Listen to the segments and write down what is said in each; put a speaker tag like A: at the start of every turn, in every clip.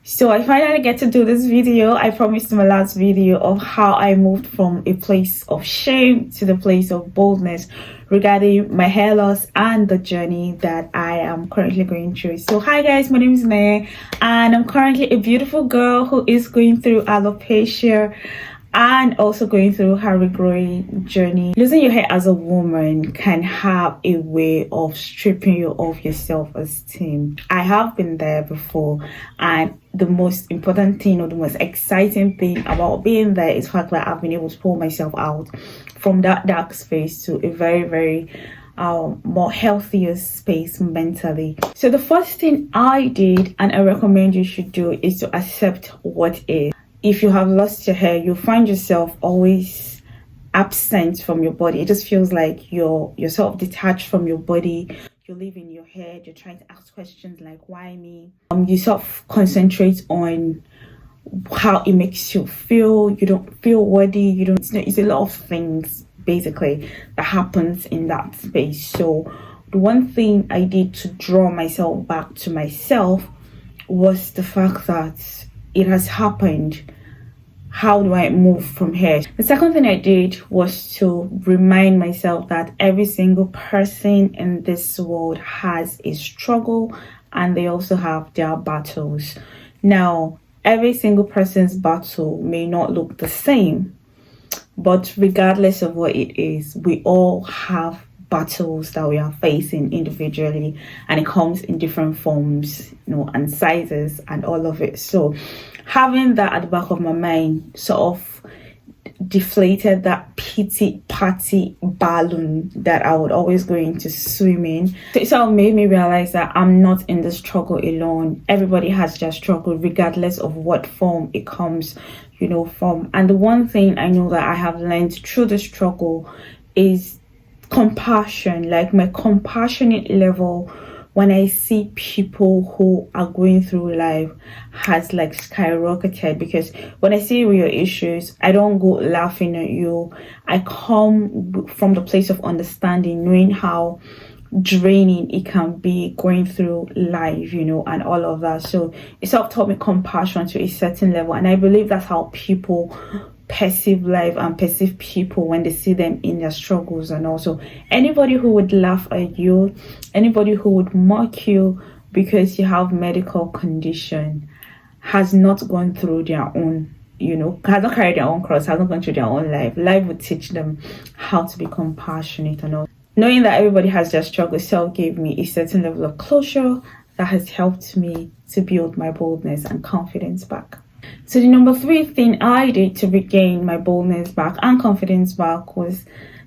A: So I finally get to do this video. I promised in my last video of how I moved from a place of shame to the place of boldness regarding my hair loss and the journey that I am currently going through. So hi guys, my name is Naya and I'm currently a beautiful girl who is going through alopecia and also going through her regrowing journey. Losing your hair as a woman can have a way of stripping you of your self-esteem. I have been there before, and the most important thing or the most exciting thing about being there is the fact that I've been able to pull myself out from that dark space to a very more healthier space mentally. So the first thing I did, and I recommend you should do, is to accept what is. If you have lost your hair, you'll find yourself always absent from your body. It just feels like you're sort of detached from your body. You live in your head. You're trying to ask questions like, why me? You sort of concentrate on how it makes you feel. You don't feel worthy. You don't. It's a lot of things basically that happens in that space. So the one thing I did to draw myself back to myself was the fact that it has happened. How do I move from here? The second thing I did was to remind myself that every single person in this world has a struggle and they also have their battles. Now, every single person's battle may not look the same, but regardless of what it is, we all have battles that we are facing individually, and it comes in different forms, and sizes and all of it. So having that at the back of my mind sort of deflated that pity party balloon that I would always go into swimming. So it sort of made me realize that I'm not in the struggle alone. Everybody has their struggle regardless of what form it comes from. And the one thing I know that I have learned through the struggle is compassion. Like, my compassionate level when I see people who are going through life has like skyrocketed, because when I see your issues, I don't go laughing at you. I come from the place of understanding, knowing how draining it can be going through life, and all of that. So it sort of taught me compassion to a certain level, and I believe that's how people perceive life and perceive people when they see them in their struggles. And also anybody who would laugh at you, anybody who would mock you because you have medical condition, has not gone through their own, has not carried their own cross, has not gone through their own life. Life would teach them how to be compassionate. And all, knowing that everybody has their struggles, gave me a certain level of closure that has helped me to build my boldness and confidence back. So the number 3 thing I did to regain my boldness back and confidence back was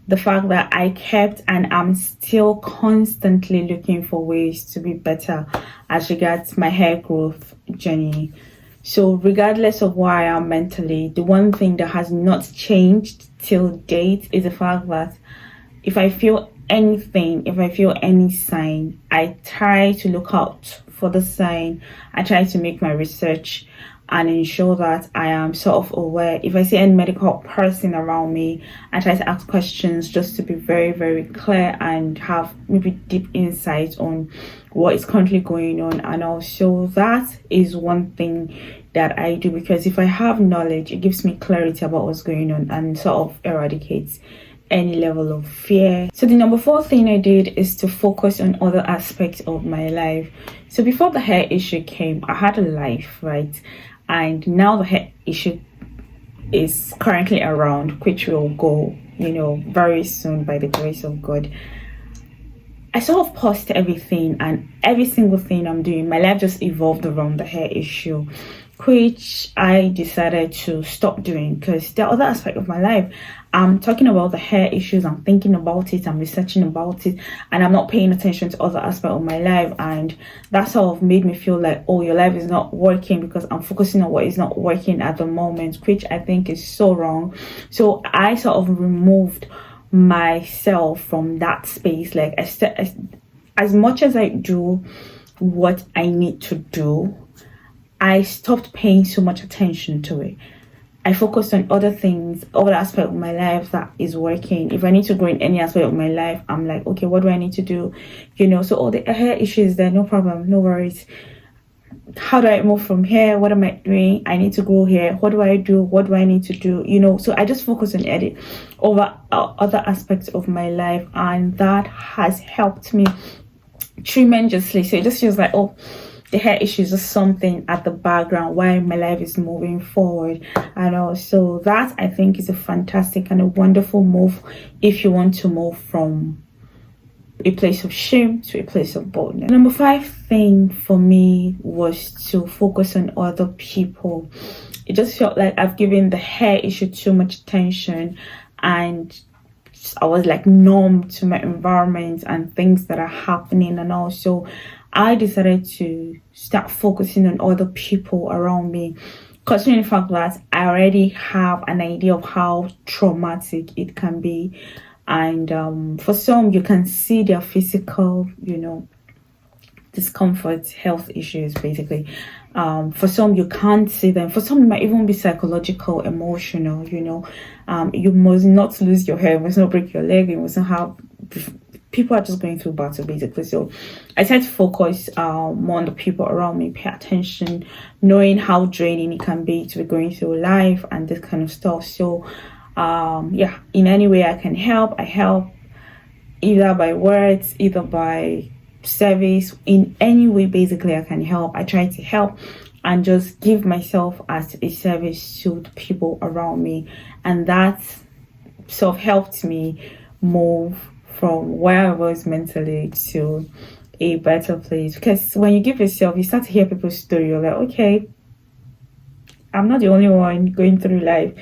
A: the fact that I kept and I'm still constantly looking for ways to be better as regards my hair growth journey. So regardless of where I am mentally, the one thing that has not changed till date is the fact that if I feel anything, if I feel any sign, I try to look out for the sign. I try to make my research and ensure that I am sort of aware. If I see any medical person around me, I try to ask questions just to be very clear and have maybe deep insight on what is currently going on. And also that is one thing that I do, because if I have knowledge, it gives me clarity about what's going on and sort of eradicates any level of fear. So the number 4 thing I did is to focus on other aspects of my life. So before the hair issue came, I had a life, right? And now the hair issue is currently around, which will go, very soon by the grace of God. I sort of paused everything, and every single thing I'm doing, my life just evolved around the hair issue, which I decided to stop doing because there are other aspects of my life. I'm talking about the hair issues, I'm thinking about it, I'm researching about it, and I'm not paying attention to other aspects of my life. And that sort of made me feel like, oh, your life is not working because I'm focusing on what is not working at the moment, which I think is so wrong. So I sort of removed myself from that space. Like, as much as I do what I need to do, I stopped paying so much attention to it. I focused on other things, other aspects of my life that is working. If I need to grow in any aspect of my life, I'm like, okay, what do I need to do? So all the hair issues there, no problem, no worries. how do I move from here? What am I doing? I need to go here. What do I do? What do I need to do? So I just focus on edit over other aspects of my life, and that has helped me tremendously. So it just feels like, oh, the hair issue is just something at the background while my life is moving forward. And also that, I think, is a fantastic and a wonderful move if you want to move from a place of shame to a place of boldness. Number 5 thing for me was to focus on other people. It just felt like I've given the hair issue too much attention, and I was like numb to my environment and things that are happening. And also I decided to start focusing on other people around me, considering the fact that I already have an idea of how traumatic it can be. And for some, you can see their physical, discomfort, health issues, basically. For some, you can't see them. For some, it might even be psychological, emotional. You must not lose your hair, you must not break your leg, you must not have. People are just going through battle, basically. So I try to focus more on the people around me, pay attention, knowing how draining it can be to be going through life and this kind of stuff. So in any way I can help, I help, either by words, either by service, in any way basically I can help. I try to help and just give myself as a service to the people around me, and that sort of helped me move from where I was mentally to a better place. Because when you give yourself, you start to hear people's story, you're like, okay, I'm not the only one going through life.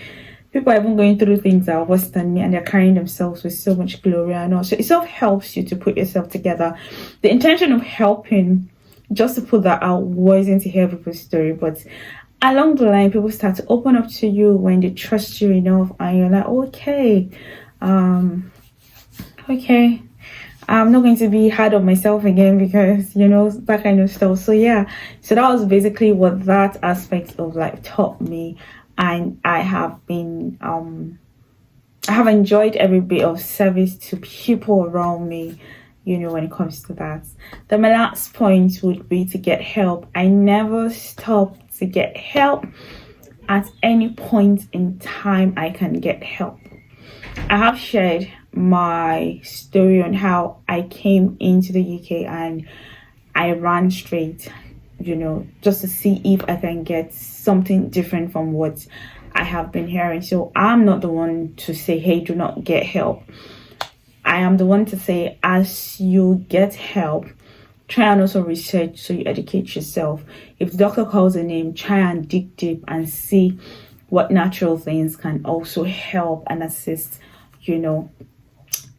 A: People are even going through things that are worse than me, and they're carrying themselves with so much glory. And also it sort of helps you to put yourself together. The intention of helping, just to put that out, wasn't to hear people's story, but along the line people start to open up to you when they trust you enough, and you're like, okay, I'm not going to be hard on myself again, because that kind of stuff. So so that was basically what that aspect of life taught me. And I have enjoyed every bit of service to people around me, when it comes to that. Then my last point would be to get help. I never stop to get help. At any point in time I can get help. I have shared my story on how I came into the UK and I ran straight, just to see if I can get something different from what I have been hearing. So I'm not the one to say, hey, do not get help. I am the one to say, as you get help, try and also research, so you educate yourself. If the doctor calls a name, try and dig deep and see what natural things can also help and assist,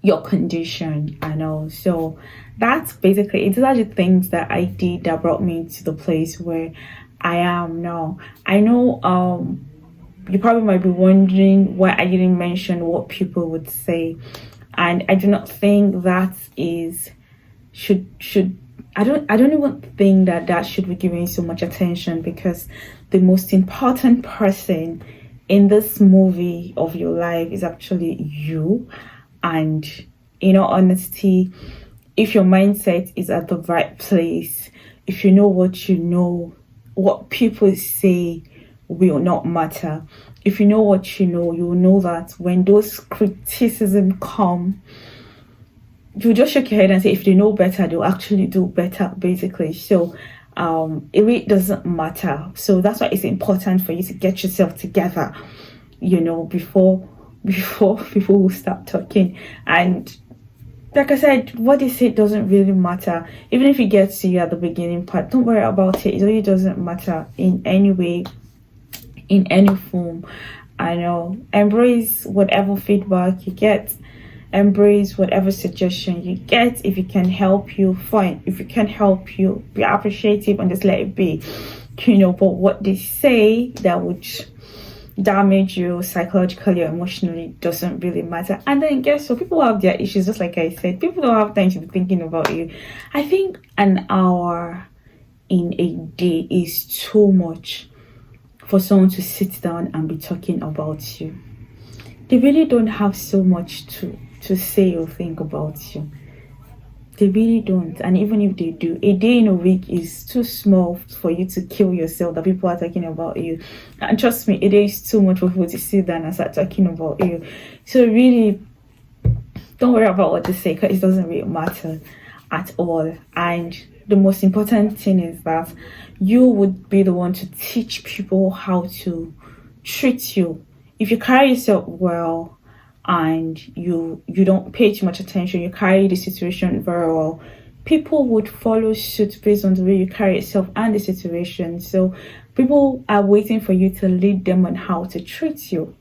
A: your condition. I know. So that's basically it. These are the things that I did that brought me to the place where I am now. I know you probably might be wondering why I didn't mention what people would say, and I do not think that is should I don't even think that should be given so much attention, because the most important person in this movie of your life is actually you. And in all honesty, if your mindset is at the right place, if you know, what people say will not matter. If you know what you will know that when those criticisms come, you just shake your head and say, if they know better, they'll actually do better, basically. So it really doesn't matter. So that's why it's important for you to get yourself together, before people will start talking. And like I said, what they say doesn't really matter. Even if it gets to you at the beginning part, don't worry about it. It really doesn't matter in any way, in any form. I know. Embrace whatever feedback you get. Embrace whatever suggestion you get. If it can help you, fine. If it can help you, be appreciative and just let it be. But what they say that would damage you psychologically or emotionally doesn't really matter. And then guess what? People have their issues, just like I said. People don't have time to be thinking about you. I think an hour in a day is too much for someone to sit down and be talking about you. They really don't have so much to say or think about you. They really don't. And even if they do, a day in a week is too small for you to kill yourself that people are talking about you. And trust me, a day is too much for people to sit down and start talking about you. So really, don't worry about what they say, because it doesn't really matter at all. And the most important thing is that you would be the one to teach people how to treat you. If you carry yourself well and you don't pay too much attention, you carry the situation very well, people would follow suit based on the way you carry yourself and the situation. So people are waiting for you to lead them on how to treat you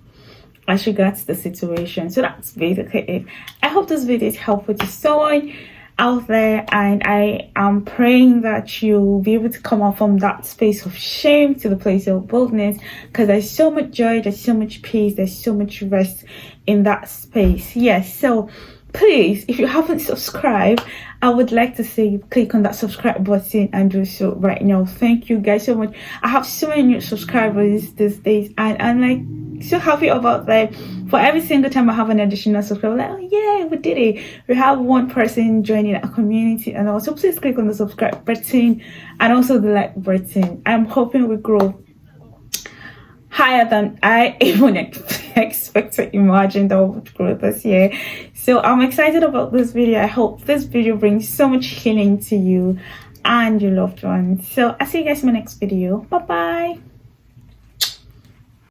A: as regards the situation. So that's basically it. I hope this video is helpful to someone out there, and I am praying that you'll be able to come out from that space of shame to the place of boldness, because there's so much joy, there's so much peace, there's so much rest in that space. Yes, so please, if you haven't subscribed, I would like to say click on that subscribe button and do so right now. Thank you guys so much. I have so many new subscribers these days, and I'm like so happy about that. For every single time I have an additional subscriber, like, oh yeah, we did it. We have one person joining our community, and also please click on the subscribe button and also the like button. I'm hoping we grow higher than I even expect to imagine that we would grow this year. So I'm excited about this video. I hope this video brings so much healing to you and your loved ones. So I'll see you guys in my next video. Bye bye.